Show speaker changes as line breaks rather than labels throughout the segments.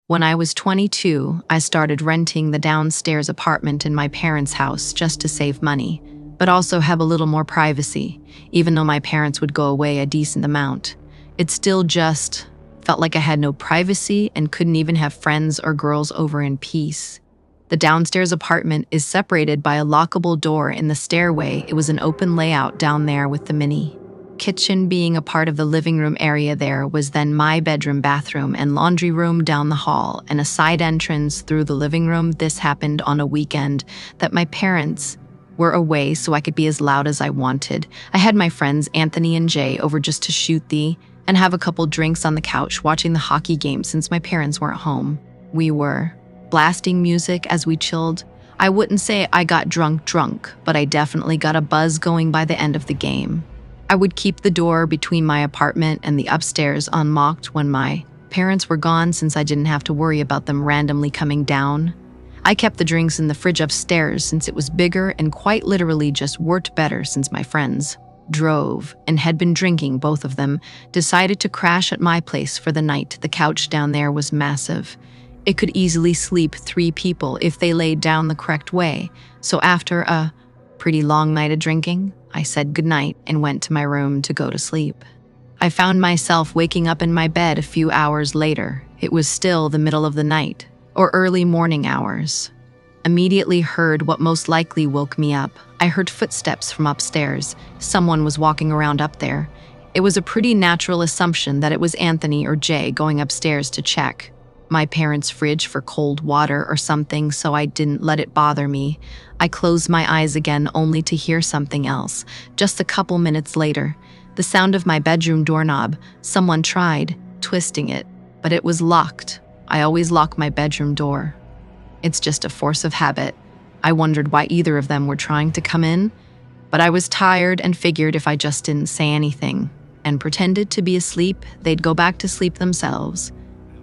When I was 22, I started renting the downstairs apartment in my parents' house just to save money, but also have a little more privacy, even though my parents would go away a decent amount. It still just felt like I had no privacy and couldn't even have friends or girls over in peace. The downstairs apartment is separated by a lockable door in the stairway. It was an open layout down there with the mini kitchen being a part of the living room area. There was then my bedroom, bathroom, and laundry room down the hall, and a side entrance through the living room. This happened on a weekend that my parents were away, so I could be as loud as I wanted. I had my friends Anthony and Jay over just to shoot and have a couple drinks on the couch watching the hockey game since my parents weren't home. We were blasting music as we chilled. I wouldn't say I got drunk, but I definitely got a buzz going by the end of the game. I would keep the door between my apartment and the upstairs unlocked when my parents were gone, since I didn't have to worry about them randomly coming down. I kept the drinks in the fridge upstairs since it was bigger and quite literally just worked better, since my friends drove and had been drinking. Both of them decided to crash at my place for the night. The couch down there was massive. It could easily sleep 3 people if they laid down the correct way. So after a pretty long night of drinking, I said goodnight and went to my room to go to sleep. I found myself waking up in my bed a few hours later. It was still the middle of the night, or early morning hours. Immediately heard what most likely woke me up. I heard footsteps from upstairs. Someone was walking around up there. It was a pretty natural assumption that it was Anthony or Jay going upstairs to check my parents' fridge for cold water or something, so I didn't let it bother me. I closed my eyes again only to hear something else. Just a couple minutes later, the sound of my bedroom doorknob. Someone tried twisting it, but it was locked. I always lock my bedroom door. It's just a force of habit. I wondered why either of them were trying to come in, but I was tired and figured if I just didn't say anything and pretended to be asleep, they'd go back to sleep themselves.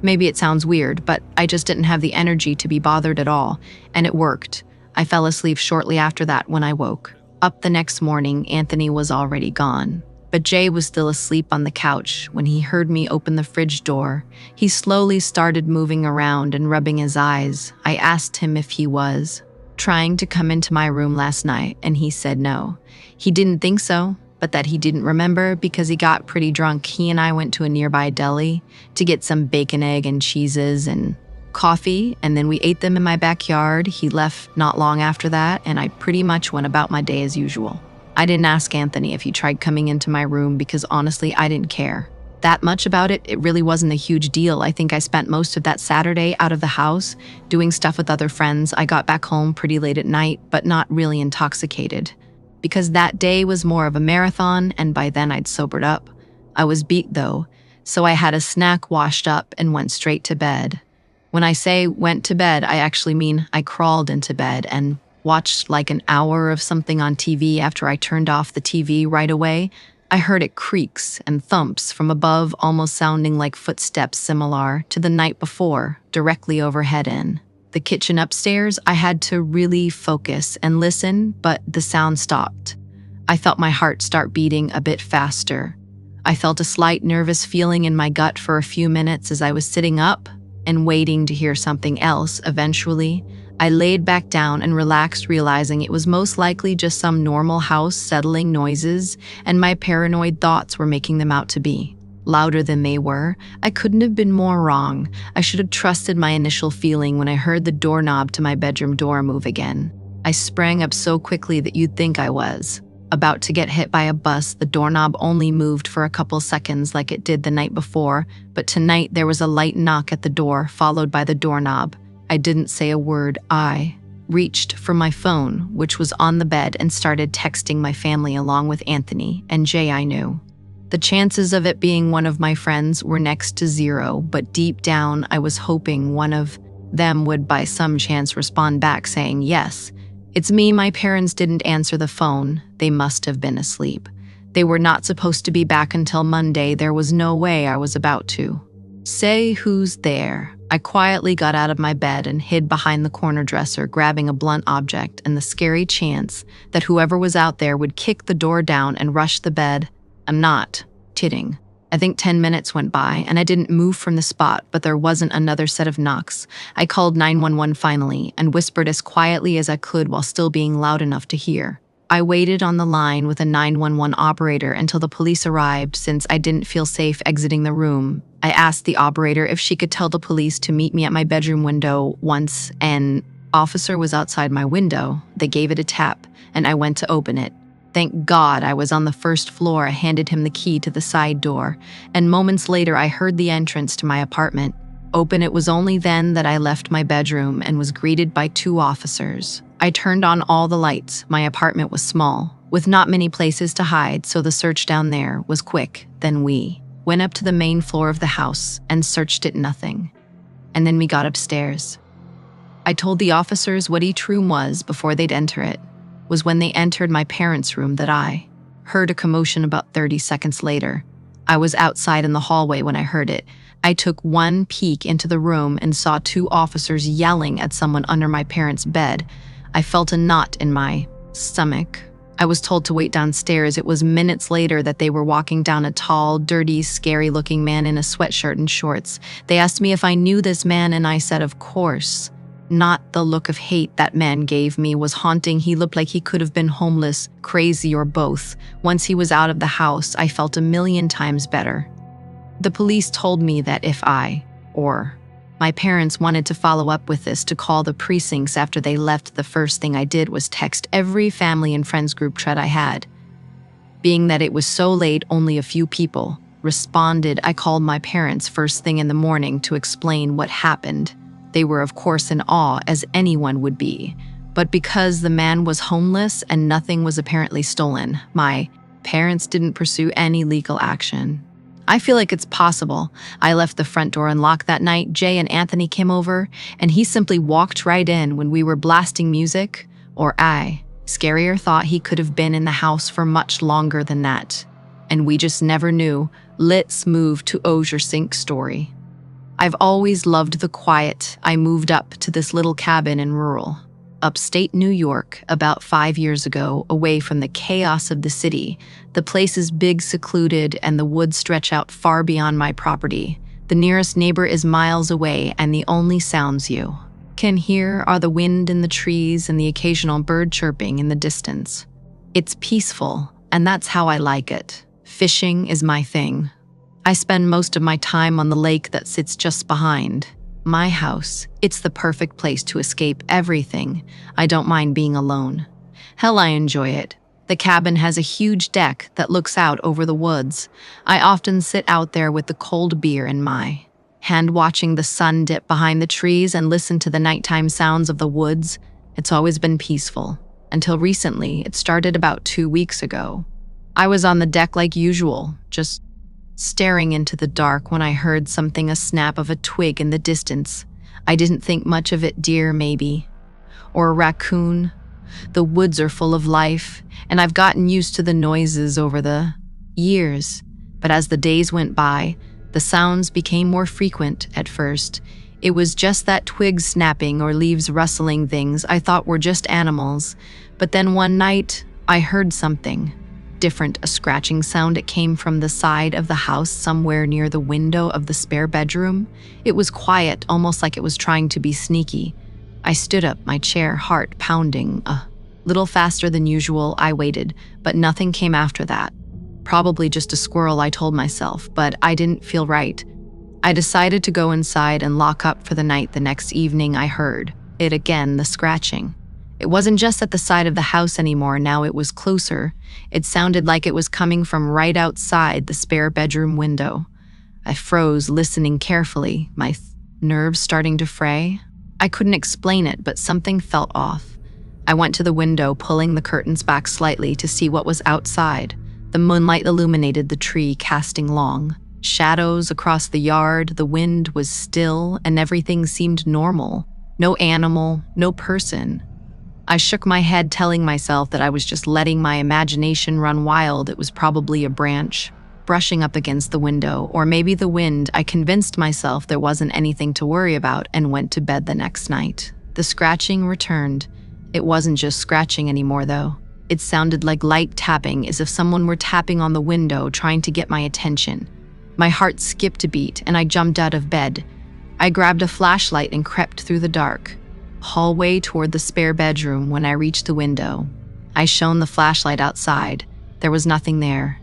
Maybe it sounds weird, but I just didn't have the energy to be bothered at all, and it worked. I fell asleep shortly after that. When I woke up the next morning, Anthony was already gone, but Jay was still asleep on the couch. When he heard me open the fridge door, he slowly started moving around and rubbing his eyes. I asked him if he was trying to come into my room last night, and he said no. He didn't think so, but that he didn't remember because he got pretty drunk. He and I went to a nearby deli to get some bacon, egg, and cheeses and coffee, and then we ate them in my backyard. He left not long after that, and I pretty much went about my day as usual. I didn't ask Anthony if he tried coming into my room because honestly, I didn't care that much about it. It really wasn't a huge deal. I think I spent most of that Saturday out of the house doing stuff with other friends. I got back home pretty late at night, but not really intoxicated, because that day was more of a marathon, and by then I'd sobered up. I was beat though, so I had a snack, washed up, and went straight to bed. When I say went to bed, I actually mean I crawled into bed and watched like an hour of something on TV. After I turned off the TV right away, I heard it creaks and thumps from above, almost sounding like footsteps similar to the night before, directly overhead in the kitchen upstairs. I had to really focus and listen, but the sound stopped. I felt my heart start beating a bit faster. I felt a slight nervous feeling in my gut for a few minutes as I was sitting up and waiting to hear something else. Eventually, I laid back down and relaxed, realizing it was most likely just some normal house settling noises, and my paranoid thoughts were making them out to be louder than they were. I couldn't have been more wrong. I should have trusted my initial feeling when I heard the doorknob to my bedroom door move again. I sprang up so quickly that you'd think I was about to get hit by a bus. The doorknob only moved for a couple seconds like it did the night before, but tonight there was a light knock at the door, followed by the doorknob. I didn't say a word. I reached for my phone, which was on the bed, and started texting my family along with Anthony and Jay. I knew the chances of it being one of my friends were next to zero, but deep down I was hoping one of them would by some chance respond back saying, "Yes, it's me." My parents didn't answer the phone. They must have been asleep. They were not supposed to be back until Monday. There was no way I was about to say, "Who's there?" I quietly got out of my bed and hid behind the corner dresser, grabbing a blunt object and the scary chance that whoever was out there would kick the door down and rush the bed. I'm not kidding. I think 10 minutes went by, and I didn't move from the spot, but there wasn't another set of knocks. I called 911 finally, and whispered as quietly as I could while still being loud enough to hear. I waited on the line with a 911 operator until the police arrived since I didn't feel safe exiting the room. I asked the operator if she could tell the police to meet me at my bedroom window once an officer was outside my window. They gave it a tap, and I went to open it. Thank God I was on the first floor. I handed him the key to the side door, and moments later I heard the entrance to my apartment open. It was only then that I left my bedroom and was greeted by 2 officers. I turned on all the lights. My apartment was small, with not many places to hide, so the search down there was quick. Then we went up to the main floor of the house and searched it. Nothing. And then we got upstairs. I told the officers what each room was before they'd enter it. Was when they entered my parents' room that I heard a commotion. About 30 seconds later, I was outside in the hallway when I heard it. I took one peek into the room and saw 2 officers yelling at someone under my parents' bed. I felt a knot in my stomach. I was told to wait downstairs. It was minutes later that they were walking down. A tall, dirty, scary-looking man in a sweatshirt and shorts. They asked me if I knew this man, and I said, of course. Not the look of hate that man gave me was haunting. He looked like he could have been homeless, crazy, or both. Once he was out of the house, I felt 1,000,000 times better. The police told me that if I, or my parents, wanted to follow up with this, to call the precincts after they left. The first thing I did was text every family and friends group chat I had. Being that it was so late, only a few people responded. I called my parents first thing in the morning to explain what happened. They were, of course, in awe, as anyone would be. But because the man was homeless and nothing was apparently stolen, my parents didn't pursue any legal action. I feel like it's possible. I left the front door unlocked that night. Jay and Anthony came over, and he simply walked right in when we were blasting music. Or I, scarier, thought he could have been in the house for much longer than that. And we just never knew. Let's move to Osier Sink story. I've always loved the quiet. I moved up to this little cabin in rural upstate New York about 5 years ago, away from the chaos of the city. The place is big, secluded, and the woods stretch out far beyond my property. The nearest neighbor is miles away, and the only sounds you can hear are the wind in the trees and the occasional bird chirping in the distance. It's peaceful, and that's how I like it. Fishing is my thing. I spend most of my time on the lake that sits just behind my house. It's the perfect place to escape everything. I don't mind being alone. Hell, I enjoy it. The cabin has a huge deck that looks out over the woods. I often sit out there with the cold beer in my hand, watching the sun dip behind the trees and listen to the nighttime sounds of the woods. It's always been peaceful. Until recently. It started about 2 weeks ago. I was on the deck like usual, just staring into the dark when I heard something, a snap of a twig in the distance. I didn't think much of it. Deer, maybe. Or a raccoon. The woods are full of life, and I've gotten used to the noises over the years. But as the days went by, the sounds became more frequent. At first, it was just that twigs snapping or leaves rustling, things I thought were just animals. But then one night, I heard something different, a scratching sound. It came from the side of the house, somewhere near the window of the spare bedroom. It was quiet, almost like it was trying to be sneaky. I stood up, my chair, heart pounding a little faster than usual. I waited, but nothing came after that. Probably just a squirrel, I told myself, but I didn't feel right. I decided to go inside and lock up for the night. The next evening, I heard it again, the scratching. It wasn't just at the side of the house anymore. Now it was closer. It sounded like it was coming from right outside the spare bedroom window. I froze, listening carefully, my nerves starting to fray. I couldn't explain it, but something felt off. I went to the window, pulling the curtains back slightly to see what was outside. The moonlight illuminated the tree, casting long shadows across the yard. The wind was still, and everything seemed normal. No animal, no person. I shook my head, telling myself that I was just letting my imagination run wild. It was probably a branch brushing up against the window, or maybe the wind. I convinced myself there wasn't anything to worry about and went to bed. The next night, the scratching returned. It wasn't just scratching anymore, though. It sounded like light tapping, as if someone were tapping on the window, trying to get my attention. My heart skipped a beat and I jumped out of bed. I grabbed a flashlight and crept through the dark hallway toward the spare bedroom. When I reached the window, I shone the flashlight outside. There was nothing there.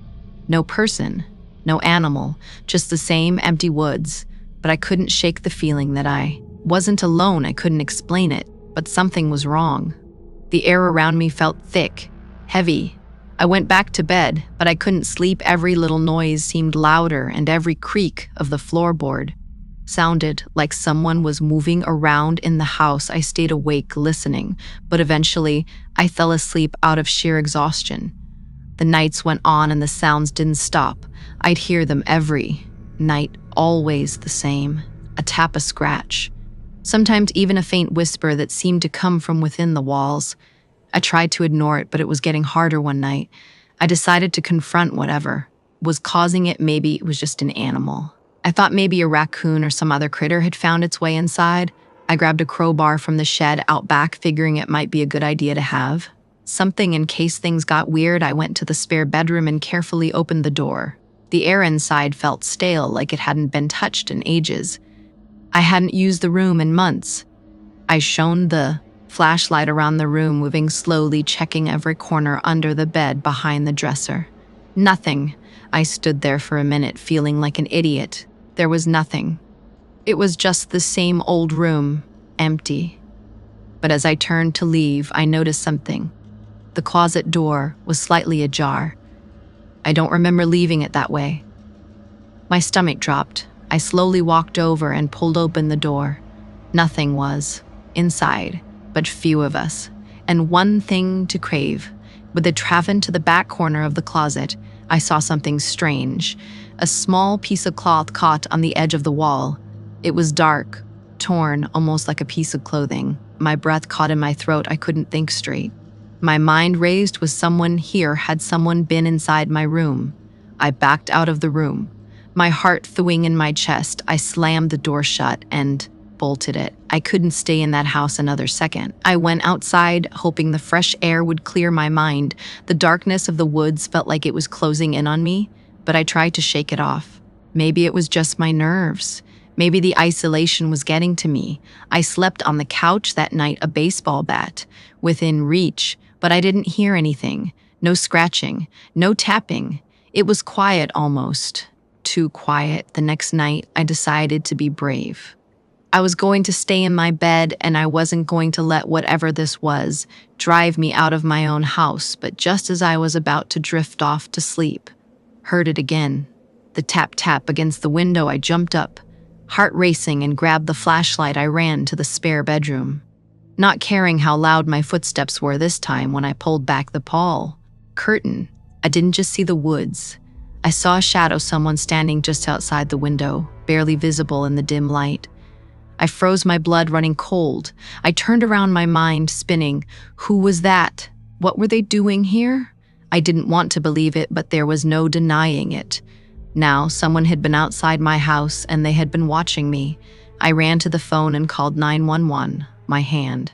No person, no animal, just the same empty woods. But I couldn't shake the feeling that I wasn't alone. I couldn't explain it, but something was wrong. The air around me felt thick, heavy. I went back to bed, but I couldn't sleep. Every little noise seemed louder, and every creak of the floorboard sounded like someone was moving around in the house. I stayed awake listening, but eventually I fell asleep out of sheer exhaustion. The nights went on and the sounds didn't stop. I'd hear them every night, always the same. A tap, a scratch. Sometimes even a faint whisper that seemed to come from within the walls. I tried to ignore it, but it was getting harder. One night, I decided to confront whatever was causing it. Maybe it was just an animal. I thought maybe a raccoon or some other critter had found its way inside. I grabbed a crowbar from the shed out back, figuring it might be a good idea to have something in case things got weird. I went to the spare bedroom and carefully opened the door. The air inside felt stale, like it hadn't been touched in ages. I hadn't used the room in months. I shone the flashlight around the room, moving slowly, checking every corner, under the bed, behind the dresser. Nothing. I stood there for a minute, feeling like an idiot. There was nothing. It was just the same old room, empty. But as I turned to leave, I noticed something. The closet door was slightly ajar. I don't remember leaving it that way. My stomach dropped. I slowly walked over and pulled open the door. Nothing was inside, but few of us, and one thing to crave. With a traven to the back corner of the closet, I saw something strange. A small piece of cloth caught on the edge of the wall. It was dark, torn, almost like a piece of clothing. My breath caught in my throat. I couldn't think straight. My mind raced. Was someone here? Had someone been inside my room? I backed out of the room, my heart thawing in my chest. I slammed the door shut and bolted it. I couldn't stay in that house another second. I went outside, hoping the fresh air would clear my mind. The darkness of the woods felt like it was closing in on me, but I tried to shake it off. Maybe it was just my nerves. Maybe the isolation was getting to me. I slept on the couch that night, a baseball bat within reach, but I didn't hear anything. No scratching, no tapping. It was quiet, almost too quiet. The next night, I decided to be brave. I was going to stay in my bed, and I wasn't going to let whatever this was drive me out of my own house. But just as I was about to drift off to sleep, heard it again. The tap-tap against the window. I jumped up, heart racing, and grabbed the flashlight. I ran to the spare bedroom, not caring how loud my footsteps were this time. When I pulled back the pall curtain, I didn't just see the woods. I saw a shadow, someone standing just outside the window, barely visible in the dim light. I froze, my blood running cold. I turned around, my mind spinning. Who was that? What were they doing here? I didn't want to believe it, but there was no denying it. Now, someone had been outside my house and they had been watching me. I ran to the phone and called 911, my hand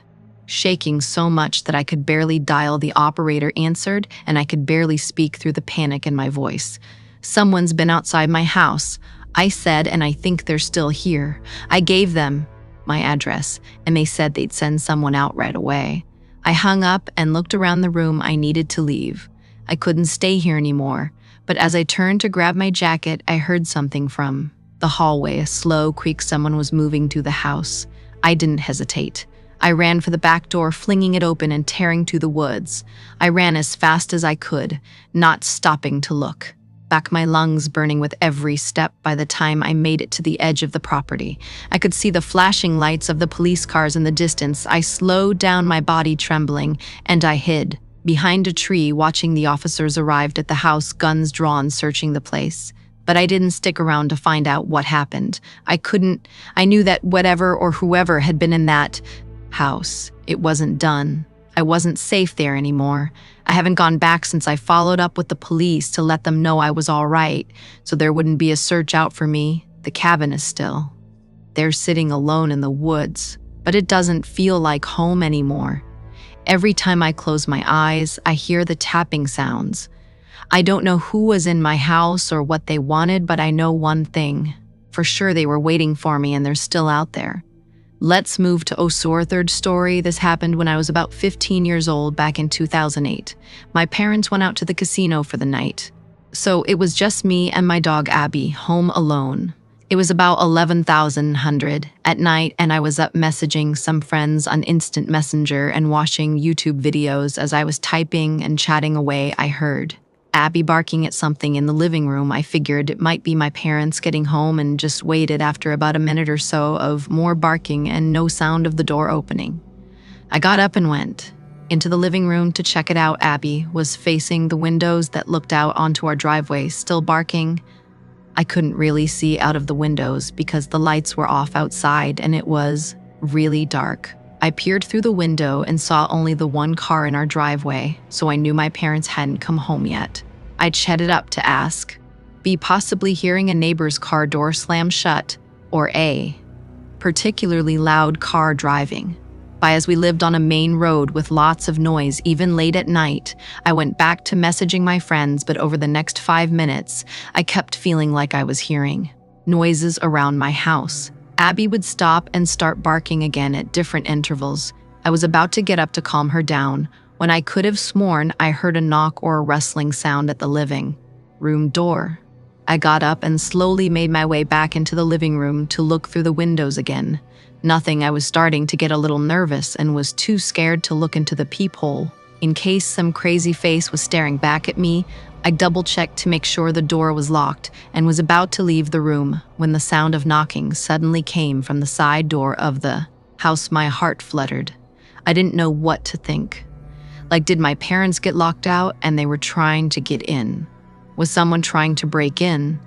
shaking so much that I could barely dial. The operator answered, and I could barely speak through the panic in my voice. Someone's been outside my house, I said, and I think they're still here. I gave them my address, and they said they'd send someone out right away. I hung up and looked around the room. I needed to leave. I couldn't stay here anymore. But as I turned to grab my jacket, I heard something from the hallway, a slow creak. Someone was moving to the house. I didn't hesitate. I ran for the back door, flinging it open and tearing to the woods. I ran as fast as I could, not stopping to look back, my lungs burning with every step. By the time I made it to the edge of the property, I could see the flashing lights of the police cars in the distance. I slowed down, my body trembling, and I hid behind a tree, watching the officers arrived at the house, guns drawn, searching the place. But I didn't stick around to find out what happened. I knew that whatever or whoever had been in that house, it wasn't done. I wasn't safe there anymore. I haven't gone back since. I followed up with the police to let them know I was all right, so there wouldn't be a search out for me. The cabin is still there, sitting alone in the woods, but it doesn't feel like home anymore. Every time I close my eyes, I hear the tapping sounds. I don't know who was in my house or what they wanted, but I know one thing. For sure they were waiting for me and they're still out there. Let's move to Osor. Third story. This happened when I was about 15 years old back in 2008. My parents went out to the casino for the night. So it was just me and my dog Abby, home alone. It was about 11,100 at night, and I was up messaging some friends on Instant Messenger and watching YouTube videos. As I was typing and chatting away, I heard Abby barking at something in the living room. I figured it might be my parents getting home and just waited. After about a minute or so of more barking and no sound of the door opening, I got up and went into the living room to check it out. Abby was facing the windows that looked out onto our driveway, still barking. I couldn't really see out of the windows because the lights were off outside and it was really dark. I peered through the window and saw only the one car in our driveway, so I knew my parents hadn't come home yet. I chatted up to ask, B, possibly hearing a neighbor's car door slam shut, or A, particularly loud car driving by, as we lived on a main road with lots of noise, even late at night. I went back to messaging my friends, but over the next 5 minutes, I kept feeling like I was hearing noises around my house. Abby would stop and start barking again at different intervals. I was about to get up to calm her down when I could have sworn I heard a knock or a rustling sound at the living room door. I got up and slowly made my way back into the living room to look through the windows again. Nothing. I was starting to get a little nervous and was too scared to look into the peephole. In case some crazy face was staring back at me, I double-checked to make sure the door was locked and was about to leave the room when the sound of knocking suddenly came from the side door of the house. My heart fluttered. I didn't know what to think. Like, did my parents get locked out and they were trying to get in? Was someone trying to break in?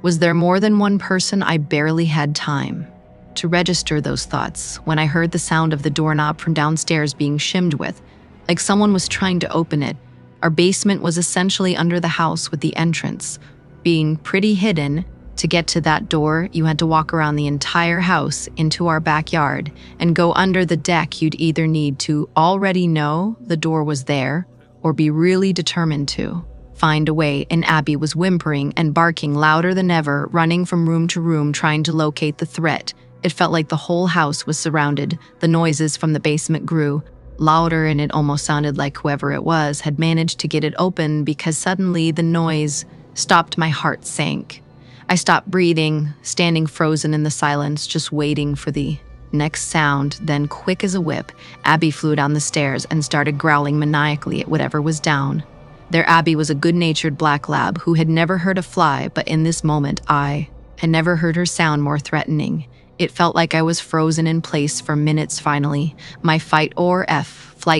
Was there more than one person? I barely had time to register those thoughts when I heard the sound of the doorknob from downstairs being shimmed with, like someone was trying to open it. Our basement was essentially under the house, with the entrance being pretty hidden. To get to that door, you had to walk around the entire house into our backyard and go under the deck. You'd either need to already know the door was there or be really determined to find a way. And Abby was whimpering and barking louder than ever, running from room to room trying to locate the threat. It felt like the whole house was surrounded. The noises from the basement grew louder, and it almost sounded like whoever it was had managed to get it open, because suddenly the noise stopped. My heart sank. I stopped breathing, standing frozen in the silence, just waiting for the next sound. Then, quick as a whip, Abby flew down the stairs and started growling maniacally at whatever was down there. Abby was a good-natured black lab who had never hurt a fly, but in this moment I had never heard her sound more threatening. It felt like I was frozen in place for minutes. Finally, my flight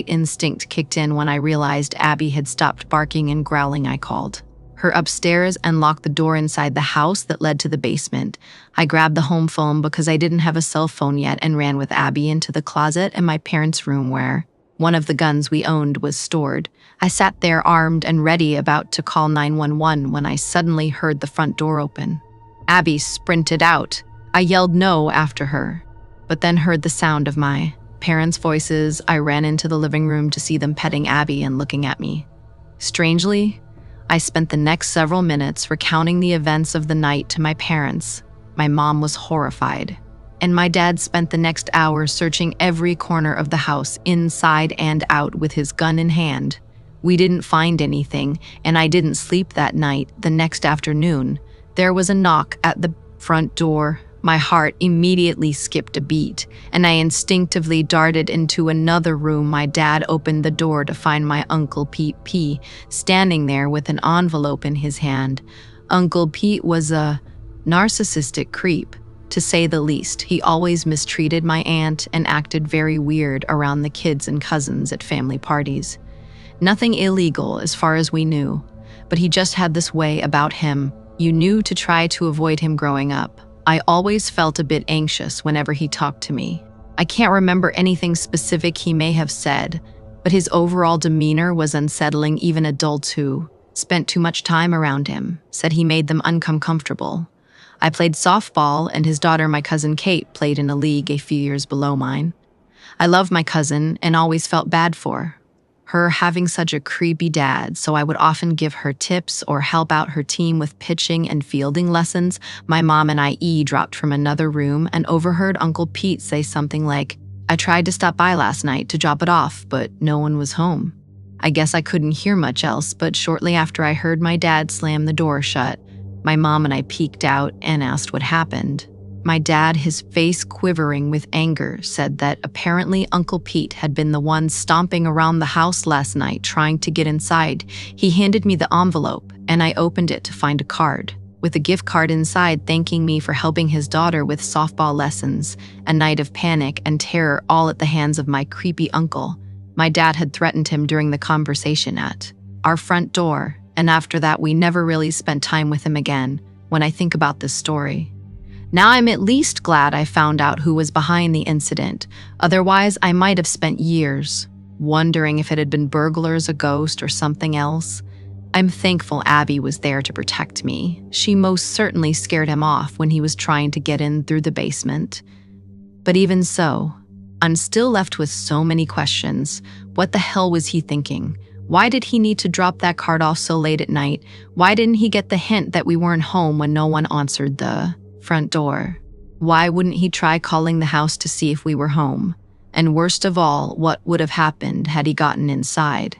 instinct kicked in when I realized Abby had stopped barking and growling. I called her upstairs and locked the door inside the house that led to the basement. I grabbed the home phone because I didn't have a cell phone yet and ran with Abby into the closet in my parents' room where one of the guns we owned was stored. I sat there armed and ready, about to call 911 when I suddenly heard the front door open. Abby sprinted out. I yelled no after her, but then heard the sound of my parents' voices. I ran into the living room to see them petting Abby and looking at me. Strangely, I spent the next several minutes recounting the events of the night to my parents. My mom was horrified, and my dad spent the next hour searching every corner of the house, inside and out, with his gun in hand. We didn't find anything, and I didn't sleep that night. The next afternoon, there was a knock at the front door. My heart immediately skipped a beat, and I instinctively darted into another room. My dad opened the door to find my Uncle Pete P. standing there with an envelope in his hand. Uncle Pete was a narcissistic creep, to say the least. He always mistreated my aunt and acted very weird around the kids and cousins at family parties. Nothing illegal as far as we knew, but he just had this way about him. You knew to try to avoid him growing up. I always felt a bit anxious whenever he talked to me. I can't remember anything specific he may have said, but his overall demeanor was unsettling. Even adults who spent too much time around him said he made them uncomfortable. I played softball, and his daughter, my cousin Kate, played in a league a few years below mine. I loved my cousin and always felt bad for her having such a creepy dad, so I would often give her tips or help out her team with pitching and fielding lessons. My mom and I eavesdropped from another room and overheard Uncle Pete say something like, "I tried to stop by last night to drop it off, but no one was home." I guess I couldn't hear much else, but shortly after I heard my dad slam the door shut, my mom and I peeked out and asked what happened. My dad, his face quivering with anger, said that apparently Uncle Pete had been the one stomping around the house last night trying to get inside. He handed me the envelope, and I opened it to find a card, with a gift card inside thanking me for helping his daughter with softball lessons, a night of panic and terror all at the hands of my creepy uncle. My dad had threatened him during the conversation at our front door, and after that we never really spent time with him again. When I think about this story, now I'm at least glad I found out who was behind the incident. Otherwise, I might have spent years wondering if it had been burglars, a ghost, or something else. I'm thankful Abby was there to protect me. She most certainly scared him off when he was trying to get in through the basement. But even so, I'm still left with so many questions. What the hell was he thinking? Why did he need to drop that card off so late at night? Why didn't he get the hint that we weren't home when no one answered the front door? Why wouldn't he try calling the house to see if we were home? And worst of all, what would have happened had he gotten inside?